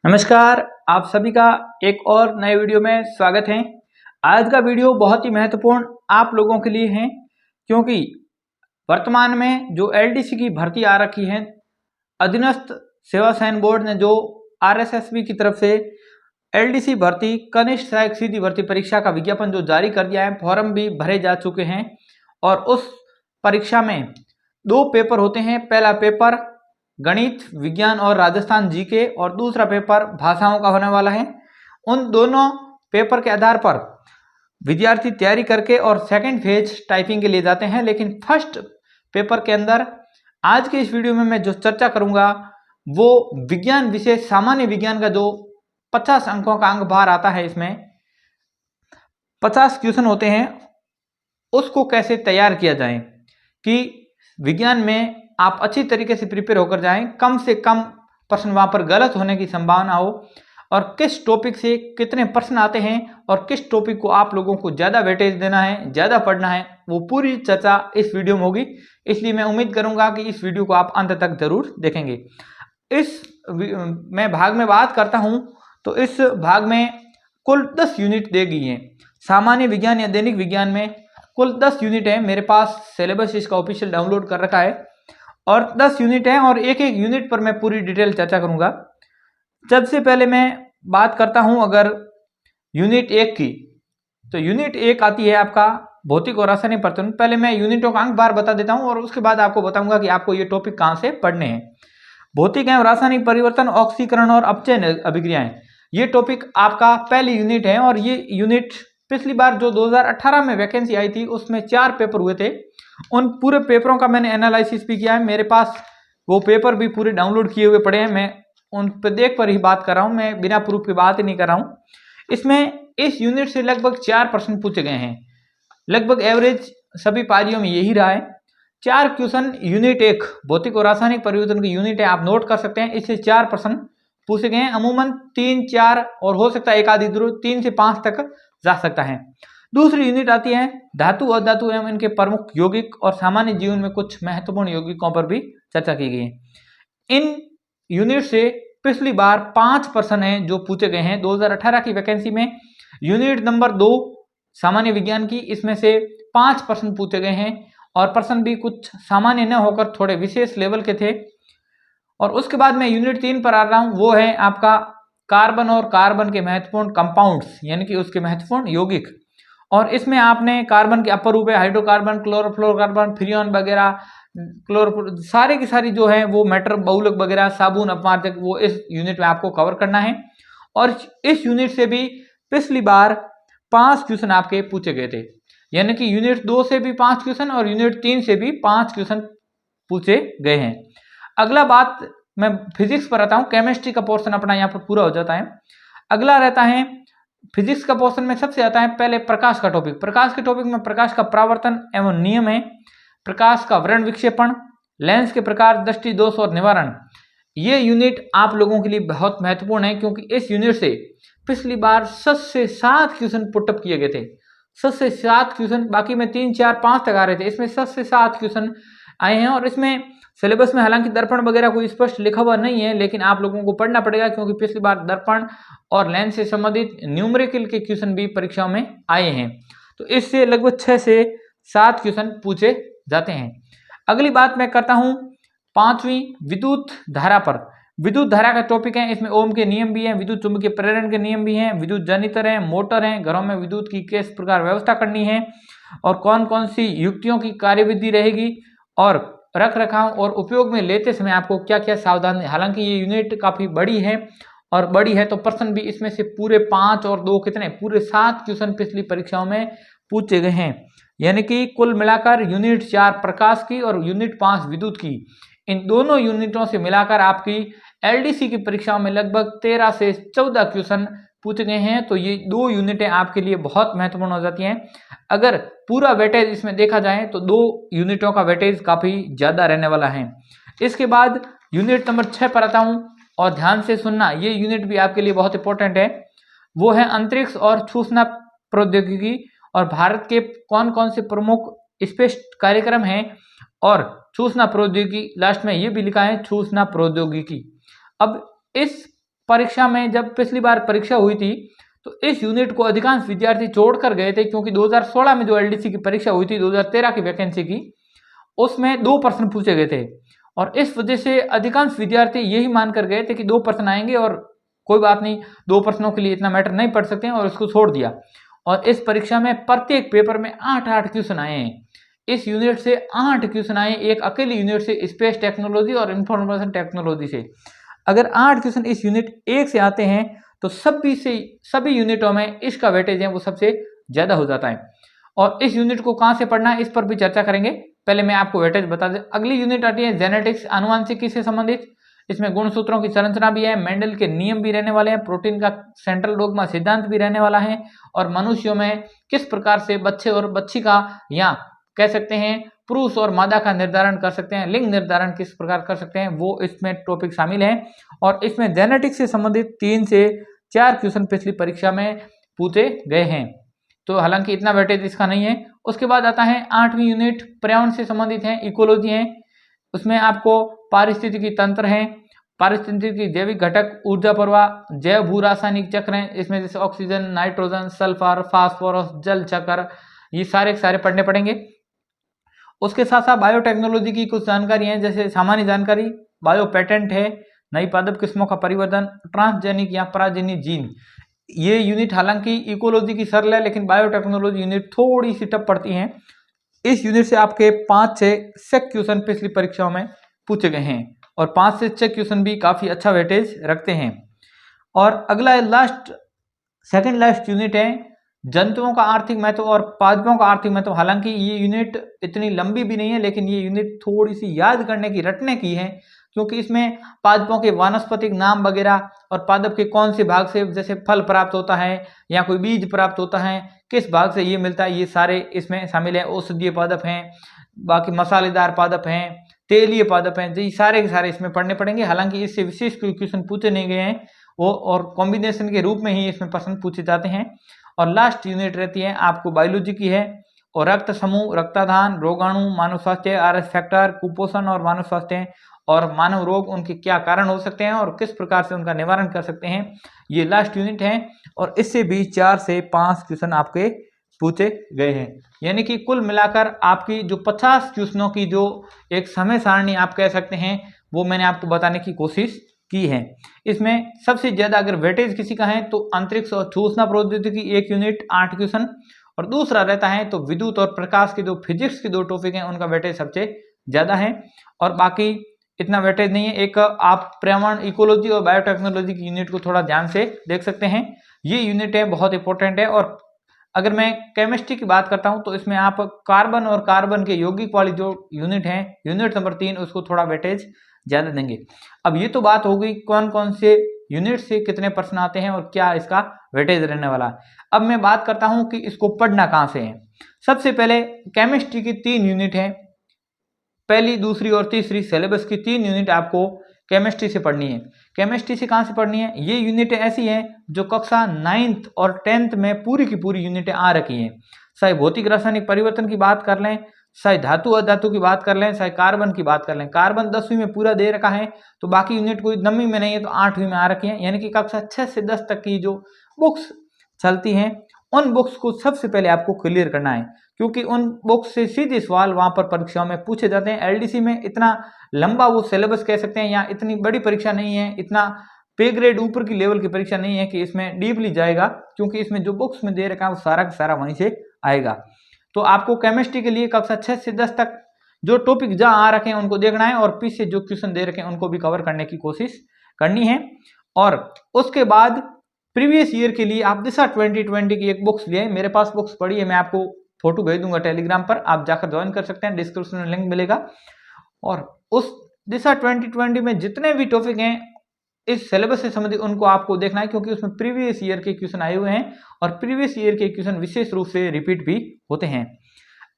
नमस्कार। आप सभी का एक और नए वीडियो में स्वागत है। आज का वीडियो बहुत ही महत्वपूर्ण आप लोगों के लिए है, क्योंकि वर्तमान में जो एलडीसी की भर्ती आ रखी है, अधीनस्थ सेवा सैन बोर्ड ने जो आरएसएसबी की तरफ से एलडीसी भर्ती कनिष्ठ सहायक सीधी भर्ती परीक्षा का विज्ञापन जो जारी कर दिया है, फॉर्म भी भरे जा चुके हैं और उस परीक्षा में दो पेपर होते हैं। पहला पेपर गणित विज्ञान और राजस्थान जीके और दूसरा पेपर भाषाओं का होने वाला है। उन दोनों पेपर के आधार पर विद्यार्थी तैयारी करके और सेकंड फेज टाइपिंग के लिए जाते हैं। लेकिन फर्स्ट पेपर के अंदर आज के इस वीडियो में मैं जो चर्चा करूंगा वो विज्ञान विषय सामान्य विज्ञान का जो 50 अंकों का अंक भार आता है, इसमें 50 क्वेश्चन होते हैं, उसको कैसे तैयार किया जाए कि विज्ञान में आप अच्छी तरीके से प्रिपेयर होकर जाएं, कम से कम प्रश्न वहां पर गलत होने की संभावना हो, और किस टॉपिक से कितने प्रश्न आते हैं और किस टॉपिक को आप लोगों को ज़्यादा वेटेज देना है, ज़्यादा पढ़ना है, वो पूरी चर्चा इस वीडियो में होगी। इसलिए मैं उम्मीद करूंगा कि इस वीडियो को आप अंत तक जरूर देखेंगे। इस मैं भाग में बात करता हूं तो इस भाग में कुल 10 यूनिट दी गई हैं। सामान्य विज्ञान या दैनिक विज्ञान में कुल 10 यूनिट है। मेरे पास सिलेबस इसका ऑफिशियल डाउनलोड कर रखा है और 10 यूनिट है और एक एक यूनिट पर मैं पूरी डिटेल चर्चा करूंगा। सबसे पहले मैं बात करता हूं अगर यूनिट 1 की, तो यूनिट 1 आती है आपका भौतिक और रासायनिक प्रवर्तन। पहले मैं यूनिटों का अंक बार बता देता हूं और उसके बाद आपको बताऊंगा कि आपको ये टॉपिक कहां से पढ़ने हैं। भौतिक एवं रासायनिक परिवर्तन, ऑक्सीकरण और अपचयन अभिक्रियाएं, ये टॉपिक आपका पहली यूनिट है। और ये यूनिट पिछली बार जो 2018 में वैकेंसी आई थी उसमें 4 पेपर हुए थे। उन पूरे पेपरों का मैंने एनालिसिस भी किया है, मेरे पास वो पेपर भी पूरे डाउनलोड किए हुए पड़े हैं। मैं उन पर देख पर ही बात कर रहा हूं, मैं बिना प्रूफ की बात ही नहीं कर रहा हूं। इसमें इस यूनिट से लगभग 4 प्रश्न पूछे गए हैं। लगभग एवरेज सभी पारियों में यही रहा है। 4 क्वेश्चन यूनिट 1 भौतिक और रासायनिक परिवर्तन की यूनिट है, आप नोट कर सकते हैं। इससे 4 प्रश्न पूछे गए हैं। अमूमन 3, 4 और हो सकता है एक आधी 3 से 5 तक जा सकता है। दूसरी यूनिट आती है धातु और धातु एवं इनके प्रमुख यौगिक और सामान्य जीवन में कुछ महत्वपूर्ण यौगिकों पर भी चर्चा की गई है। इन यूनिट से पिछली बार 5 प्रश्न हैं जो पूछे गए हैं 2018 की वैकेंसी में। यूनिट नंबर 2 सामान्य विज्ञान की, इसमें से 5 प्रश्न पूछे गए हैं और प्रश्न भी कुछ सामान्य न होकर थोड़े विशेष लेवल के थे। और उसके बाद मैं यूनिट 3 पर आ रहा हूं, वो है आपका कार्बन और कार्बन के महत्वपूर्ण कंपाउंड्स, यानी कि उसके महत्वपूर्ण यौगिक। और इसमें आपने कार्बन के अपर रूप है हाइड्रोकार्बन, क्लोरोफ्लोरोकार्बन, फ्रियोन वगैरह, सारे की सारी जो है वो मेटर बहुलक वगैरह, साबुन, अपमार्जक, वो इस यूनिट में आपको कवर करना है। और इस यूनिट से भी पिछली बार 5 क्वेश्चन आपके पूछे गए थे, यानी कि यूनिट 2 से भी 5 क्वेश्चन और यूनिट 3 से भी 5 क्वेश्चन पूछे गए हैं। अगला बात मैं फिजिक्स पर आता हूं। केमिस्ट्री का पोर्शन अपना यहाँ पर पूरा हो जाता है। अगला रहता है फिजिक्स का पोर्शन में सबसे आता है पहले प्रकाश का टॉपिक। प्रकाश के टॉपिक में प्रकाश का परावर्तन एवं नियम है, प्रकाश का वर्ण विक्षेपण, लेंस के प्रकार, दृष्टि दोष और निवारण। ये यूनिट आप लोगों के लिए बहुत महत्वपूर्ण है, क्योंकि इस यूनिट से पिछली बार 7 से 7 क्वेश्चन पुटअप किए गए थे। 7 से 7 क्वेश्चन, बाकी में 3, 4, 5 तक आ रहे थे, इसमें 7 से 7 क्वेश्चन आए हैं। और इसमें सिलेबस में हालांकि दर्पण वगैरह कोई स्पष्ट लिखा हुआ नहीं है, लेकिन आप लोगों को पढ़ना पड़ेगा, क्योंकि पिछली बार दर्पण और लेंस से संबंधित न्यूमेरिकल के क्वेश्चन भी परीक्षाओं में आए हैं। तो इससे लगभग 6 से 7 क्वेश्चन पूछे जाते हैं। अगली बात मैं करता हूं 5वीं विद्युत धारा पर। विद्युत धारा का टॉपिक है, इसमें ओम के नियम भी हैं, विद्युत चुंबकीय प्रेरण के नियम भी हैं, विद्युत जनित्र हैं, मोटर हैं, घरों में विद्युत की किस प्रकार व्यवस्था करनी है और कौन कौन सी युक्तियों की कार्यविधि रहेगी, और रख रखाव और उपयोग में लेते समय आपको क्या क्या सावधान। हालांकि ये यूनिट काफी बड़ी है, और बड़ी है तो प्रश्न भी इसमें से पूरे 5 और 2 कितने पूरे 7 क्वेश्चन पिछली परीक्षाओं में पूछे गए हैं। यानी कि कुल मिलाकर यूनिट 4 प्रकाश की और यूनिट 5 विद्युत की, इन दोनों यूनिटों से मिलाकर आपकी एलडीसी की परीक्षाओं में लगभग 13 से 14 क्वेश्चन पूछे गए हैं। तो ये 2 यूनिटें आपके लिए बहुत महत्वपूर्ण हो जाती हैं। अगर पूरा वेटेज इसमें देखा जाए तो 2 यूनिटों का वेटेज काफी ज्यादा रहने वाला है। इसके बाद यूनिट नंबर 6 पर आता हूं, और ध्यान से सुनना, ये यूनिट भी आपके लिए बहुत इंपॉर्टेंट है। वो है अंतरिक्ष और सूचना प्रौद्योगिकी, और भारत के कौन कौन से प्रमुख स्पेस कार्यक्रम हैं, और सूचना प्रौद्योगिकी लास्ट में ये भी लिखा है सूचना प्रौद्योगिकी। अब इस परीक्षा में जब पिछली बार परीक्षा हुई थी तो इस यूनिट को अधिकांश विद्यार्थी छोड़कर गए थे, क्योंकि 2016 में जो एलडीसी की परीक्षा हुई थी 2013 की वैकेंसी की, उसमें 2 प्रश्न पूछे गए थे और इस वजह से अधिकांश विद्यार्थी यही मानकर गए थे कि 2 प्रश्न आएंगे और कोई बात नहीं, 2 प्रश्नों के लिए इतना मैटर नहीं पढ़ सकते हैं और इसको छोड़ दिया। और इस परीक्षा में प्रत्येक पेपर में 8-8 क्वेश्चन आए हैं। इस यूनिट से 8 क्वेश्चन आए, एक अकेली यूनिट से स्पेस टेक्नोलॉजी और इंफॉर्मेशन टेक्नोलॉजी से। अगर 8 क्वेश्चन इस यूनिट 1 से आते हैं तो सभी यूनिटों में इसका वेटेज है वो सबसे ज़्यादा हो जाता है। और इस यूनिट को कहाँ से पढ़ना है इस पर भी चर्चा करेंगे। पहले मैं आपको वेटेज बता दें। अगली यूनिट आती है जेनेटिक्स, आनुवंशिकी से संबंधित। इसमें गुणसूत्रों की संरचना भी है, मेंडल के नियम भी रहने वाले हैं, प्रोटीन का सेंट्रल डोग्मा सिद्धांत भी रहने वाला है और मनुष्यों में किस प्रकार से बच्चे और बच्ची का या कह सकते हैं पुरुष और मादा का निर्धारण कर सकते हैं, लिंग निर्धारण किस प्रकार कर सकते हैं, वो इसमें टॉपिक शामिल है। और इसमें जेनेटिक्स से संबंधित 3 से 4 क्वेश्चन पिछली परीक्षा में पूछे गए हैं, तो हालांकि इतना वेटेज इसका नहीं है। उसके बाद आता है 8वीं यूनिट पर्यावरण से संबंधित है, इकोलॉजी है। उसमें आपको पारिस्थितिकी तंत्र है, पारिस्थितिकी जैविक घटक, ऊर्जा प्रवाह, जैव भू रासायनिक चक्र हैं, इसमें जैसे ऑक्सीजन, नाइट्रोजन, सल्फर, फास्फोरस, जल चक्र, ये सारे पढ़ने पड़ेंगे। उसके साथ साथ बायोटेक्नोलॉजी की कुछ जानकारी है, जैसे सामान्य जानकारी, बायो पेटेंट है, नई पादप किस्मों का परिवर्तन, ट्रांसजेनिक या पराजेनिक जीन। ये यूनिट हालांकि इकोलॉजी की सरल है, लेकिन बायोटेक्नोलॉजी यूनिट थोड़ी सी टफ पड़ती है। इस यूनिट से आपके 5 से 6 क्वेश्चन पिछली परीक्षाओं में पूछे गए हैं और 5 से 6 क्वेश्चन भी काफ़ी अच्छा वेटेज रखते हैं। और अगला सेकंड लास्ट यूनिट है जंतुओं का आर्थिक महत्व और पादपों का आर्थिक महत्व। हालांकि ये यूनिट इतनी लंबी भी नहीं है, लेकिन ये यूनिट थोड़ी सी याद करने की, रटने की है, क्योंकि इसमें पादपों के वानस्पतिक नाम वगैरह और पादप के कौन से भाग से जैसे फल प्राप्त होता है या कोई बीज प्राप्त होता है, किस भाग से ये मिलता है, ये सारे इसमें शामिल है। औषधीय पादप हैं, बाकी मसालेदार पादप हैं, तेलीय पादप हैं, ये सारे के सारे इसमें पढ़ने पड़ेंगे। हालांकि इससे विशेष कोई क्वेश्चन पूछे नहीं गए हैं वो, और कॉम्बिनेशन के रूप में ही इसमें प्रश्न पूछे जाते हैं। और लास्ट यूनिट रहती है आपको बायोलॉजी की है, और रक्त समूह, रक्ताधान, रोगाणु, मानव स्वास्थ्य, आरएस फैक्टर, कुपोषण और मानव स्वास्थ्य और मानव रोग, उनके क्या कारण हो सकते हैं और किस प्रकार से उनका निवारण कर सकते हैं, ये लास्ट यूनिट है। और इससे भी 4 से 5 क्वेश्चन आपके पूछे गए हैं, यानी कि कुल मिलाकर आपकी जो 50 क्वेश्चनों की जो एक समय सारणी आप कह सकते हैं, वो मैंने आपको बताने की कोशिश की है। इसमें सबसे ज्यादा अगर वेटेज किसी का है तो अंतरिक्ष और सूचना प्रौद्योगिकी 1 यूनिट 8 क्वेश्चन, और दूसरा रहता है तो विद्युत और प्रकाश के जो फिजिक्स के 2 टॉपिक हैं उनका वेटेज सबसे ज्यादा है, और बाकी इतना वेटेज नहीं है। एक आप पर्यावरण, इकोलॉजी और बायोटेक्नोलॉजी की यूनिट को थोड़ा ध्यान से देख सकते हैं, ये यूनिट है बहुत इंपॉर्टेंट है। और अगर मैं केमिस्ट्री की बात करता हूं तो इसमें आप कार्बन और कार्बन के यौगिक वाली जो यूनिट है, यूनिट नंबर 3, उसको थोड़ा वेटेज ज्यादा देंगे। अब ये तो बात हो गई कौन कौन से यूनिट से कितने प्रश्न आते हैं और क्या इसका वेटेज रहने वाला है। अब मैं बात करता हूं कि इसको पढ़ना कहां से है। सबसे पहले केमिस्ट्री की 3 यूनिट है, पहली, दूसरी और तीसरी सिलेबस की 3 यूनिट आपको केमिस्ट्री से पढ़नी है। केमिस्ट्री से कहां से पढ़नी है, ये यूनिटें ऐसी हैं जो कक्षा 9th और 10th में पूरी की पूरी यूनिटें आ रखी हैं। चाहे भौतिक रासायनिक परिवर्तन की बात कर लें, चाहे धातु अधातु की बात कर लें, चाहे कार्बन की बात कर लें। कार्बन 10वीं में पूरा दे रखा है, तो बाकी यूनिट कोई 9वीं में नहीं है तो 8वीं में आ रखी है। यानी कि कक्षा 6 से 10 तक की जो बुक्स चलती हैं उन बुक्स को सबसे पहले आपको क्लियर करना है, क्योंकि उन बुक्स से सीधे सवाल वहां पर परीक्षाओं में पूछे जाते हैं। एलडीसी में इतना लंबा वो सिलेबस कह सकते हैं, या इतनी बड़ी परीक्षा नहीं है, इतना पे ग्रेड ऊपर की लेवल की परीक्षा नहीं है कि इसमें डीपली जाएगा, क्योंकि इसमें जो बुक्स में दे रखा है वो सारा का सारा वहीं से आएगा। तो आपको केमिस्ट्री के लिए कक्षा 6 से 10 तक जो टॉपिक जहां आ रखे हैं उनको देखना है, और पीछे जो क्वेश्चन दे रखे हैं उनको भी कवर करने की कोशिश करनी है। और उसके बाद प्रीवियस ईयर के लिए आप दिशा 2020 की एक बुक्स लिए, मेरे पास बुक्स पड़ी है, मैं आपको फोटो भेज दूंगा टेलीग्राम पर, आप जाकर ज्वाइन कर सकते हैं, डिस्क्रिप्शन में लिंक मिलेगा। और उस दिशा 2020 में जितने भी टॉपिक हैं इस सिलेबस से संबंधित उनको आपको देखना है, क्योंकि उसमें प्रीवियस ईयर के क्वेश्चन आए हुए हैं और प्रीवियस ईयर के क्वेश्चन विशेष रूप से रिपीट भी होते हैं।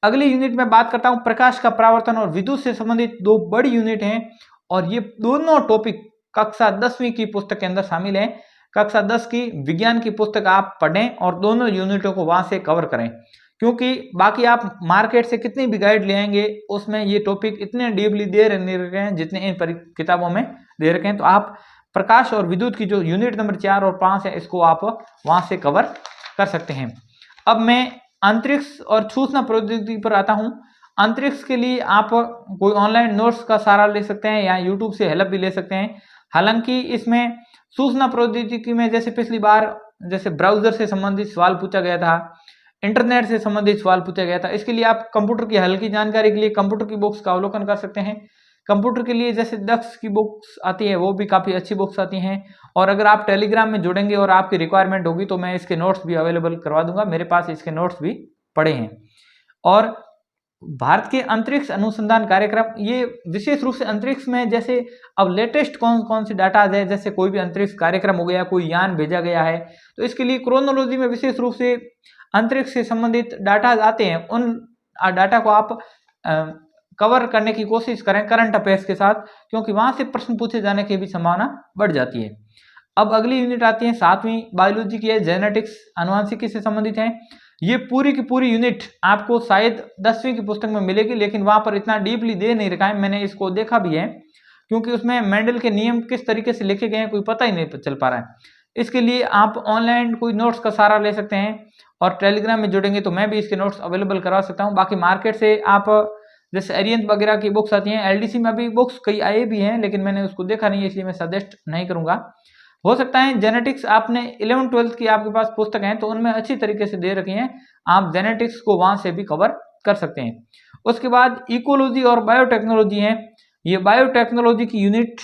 अगली यूनिट में बात करता हूं प्रकाश का परावर्तन और विद्युत से संबंधित 2 बड़ी यूनिट हैं, और ये दोनों टॉपिक कक्षा 10वीं की पुस्तक के अंदर शामिल है। कक्षा 10 की विज्ञान की पुस्तक आप पढ़ें और दोनों यूनिटों को वहां से कवर करें, क्योंकि बाकी आप मार्केट से कितनी भी गाइड ले आएंगे उसमें ये टॉपिक इतने डीपली दे रखे हैं जितने इन किताबों में दे रखे हैं। तो आप प्रकाश और विद्युत की जो यूनिट नंबर 4 और 5 है, इसको आप वहां से कवर कर सकते हैं। अब मैं अंतरिक्ष और सूचना प्रौद्योगिकी पर आता हूं। अंतरिक्ष के लिए आप कोई ऑनलाइन नोट्स का सहारा ले सकते हैं या यूट्यूब से हेल्प भी ले सकते हैं। हालांकि इसमें सूचना प्रौद्योगिकी में जैसे पिछली बार जैसे ब्राउजर से संबंधित सवाल पूछा गया था, इंटरनेट से संबंधित सवाल पूछा गया था, इसके लिए आप कंप्यूटर की हल्की जानकारी के लिए कंप्यूटर की बुक्स का अवलोकन कर सकते हैं। कंप्यूटर के लिए जैसे दक्ष की बुक्स आती है, वो भी काफ़ी अच्छी बुक्स आती हैं। और अगर आप टेलीग्राम में जुड़ेंगे और आपकी रिक्वायरमेंट होगी तो मैं इसके नोट्स भी अवेलेबल करवा दूंगा, मेरे पास इसके नोट्स भी पड़े हैं। और भारत के अंतरिक्ष अनुसंधान कार्यक्रम, ये विशेष रूप से अंतरिक्ष में जैसे अब लेटेस्ट कौन कौन सी डाटा है, जैसे कोई भी अंतरिक्ष कार्यक्रम हो गया, कोई यान भेजा गया है, तो इसके लिए क्रोनोलॉजी में विशेष रूप से अंतरिक्ष से संबंधित डाटा आते हैं। उन डाटा को आप कवर करने की कोशिश करें करंट अफेयर्स के साथ, क्योंकि वहां से प्रश्न पूछे जाने की भी संभावना बढ़ जाती है। अब अगली यूनिट आती है 7वीं, बायोलॉजी की है, जेनेटिक्स आनुवंशिकी से संबंधित है। ये पूरी की पूरी यूनिट आपको शायद 10वीं की पुस्तक में मिलेगी, लेकिन वहां पर इतना डीपली दे नहीं रखा है। मैंने इसको देखा भी है, क्योंकि उसमें मेंडल के नियम किस तरीके से लिखे गए हैं कोई पता ही नहीं चल पा रहा है। इसके लिए आप ऑनलाइन कोई नोट्स का सहारा ले सकते हैं, और टेलीग्राम में जुड़ेंगे तो मैं भी इसके नोट्स अवेलेबल करवा सकता हूँ। बाकी मार्केट से आप जैसे एरियंत वगैरह की बुक्स आती हैं, एलडीसी में भी बुक्स कई आए भी हैं, लेकिन मैंने उसको देखा नहीं है, इसलिए मैं सजेस्ट नहीं करूंगा। हो सकता है जेनेटिक्स आपने 11th-12th की आपके पास पुस्तक हैं तो उनमें अच्छी तरीके से दे रखी हैं, आप जेनेटिक्स को वहां से भी कवर कर सकते हैं। उसके बाद इकोलॉजी और बायोटेक्नोलॉजी है। ये बायोटेक्नोलॉजी की यूनिट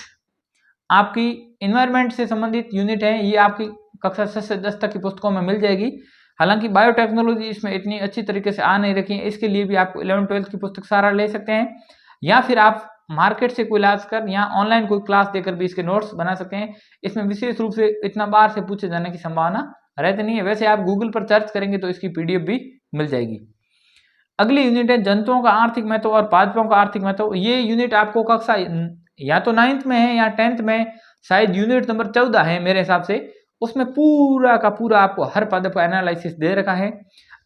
आपकी इन्वायरमेंट से संबंधित यूनिट है, ये आपकी कक्षा 6 से 10 तक की पुस्तकों में मिल जाएगी। हालांकि बायोटेक्नोलॉजी इसमें इतनी अच्छी तरीके से आ नहीं रखी है, इसके लिए भी आपको 11th-12th की पुस्तक सहारा ले सकते हैं, या फिर आप मार्केट से कोई इलाज कर या ऑनलाइन कोई क्लास देकर भी इसके नोट्स बना सकते हैं। इसमें विशेष रूप से इतना बार से पूछे जाने की संभावना रहती नहीं है। वैसे आप गूगल पर सर्च करेंगे तो इसकी पीडीएफ भी मिल जाएगी। अगली यूनिट है जंतुओं का आर्थिक महत्व और पादपों का आर्थिक महत्व। ये यूनिट आपको कक्षा या तो 9th में है या 10th में, शायद यूनिट नंबर 14 है मेरे हिसाब से। उसमें पूरा का पूरा आपको हर पादप का एनालिसिस दे रखा है,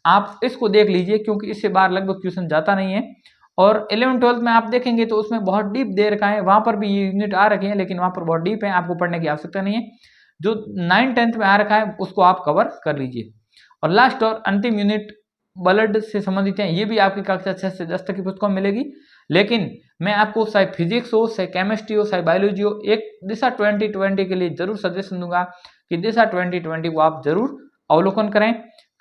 आप इसको देख लीजिए, क्योंकि इससे बाहर लगभग क्वेश्चन जाता नहीं है। और 11th-12th में आप देखेंगे तो उसमें बहुत डीप दे रखा है, वहां पर भी ये यूनिट आ रखे हैं, लेकिन वहां पर बहुत डीप है, आपको पढ़ने की आवश्यकता नहीं है। जो 9th-10th में आ रखा है उसको आप कवर कर लीजिए। और लास्ट और अंतिम यूनिट ब्लड से संबंधित है, ये भी आपकी कक्षा 6 से 10 तक की पुस्तकों में मिलेगी, लेकिन मैं आपको चाहे फिजिक्स हो, चाहे केमिस्ट्री हो, चाहे बायोलॉजी हो, एक दिशा 2020 के लिए जरूर सजेशन दूंगा कि दिशा 2020 को आप जरूर अवलोकन करें।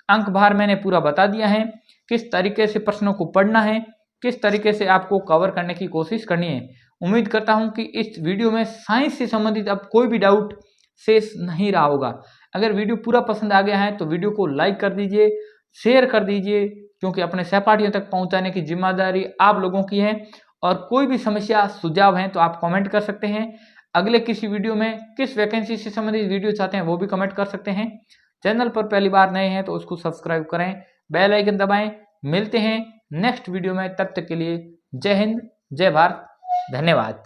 अंक भार मैंने पूरा बता दिया है, किस तरीके से प्रश्नों को पढ़ना है, किस तरीके से आपको कवर करने की कोशिश करनी है। उम्मीद करता हूं कि इस वीडियो में साइंस से संबंधित अब कोई भी डाउट शेष नहीं रहा होगा। अगर वीडियो पूरा पसंद आ गया है तो वीडियो को लाइक कर दीजिए, शेयर कर दीजिए, क्योंकि अपने सहपाठियों तक पहुंचाने की जिम्मेदारी आप लोगों की है। और कोई भी समस्या सुझाव हैं तो आप कमेंट कर सकते हैं। अगले किसी वीडियो में किस वैकेंसी से संबंधित वीडियो चाहते हैं वो भी कमेंट कर सकते हैं। चैनल पर पहली बार नए हैं तो उसको सब्सक्राइब करें, बेल आइकन दबाएं। मिलते हैं नेक्स्ट वीडियो में, तब तक के लिए जय हिंद, जय भारत, धन्यवाद।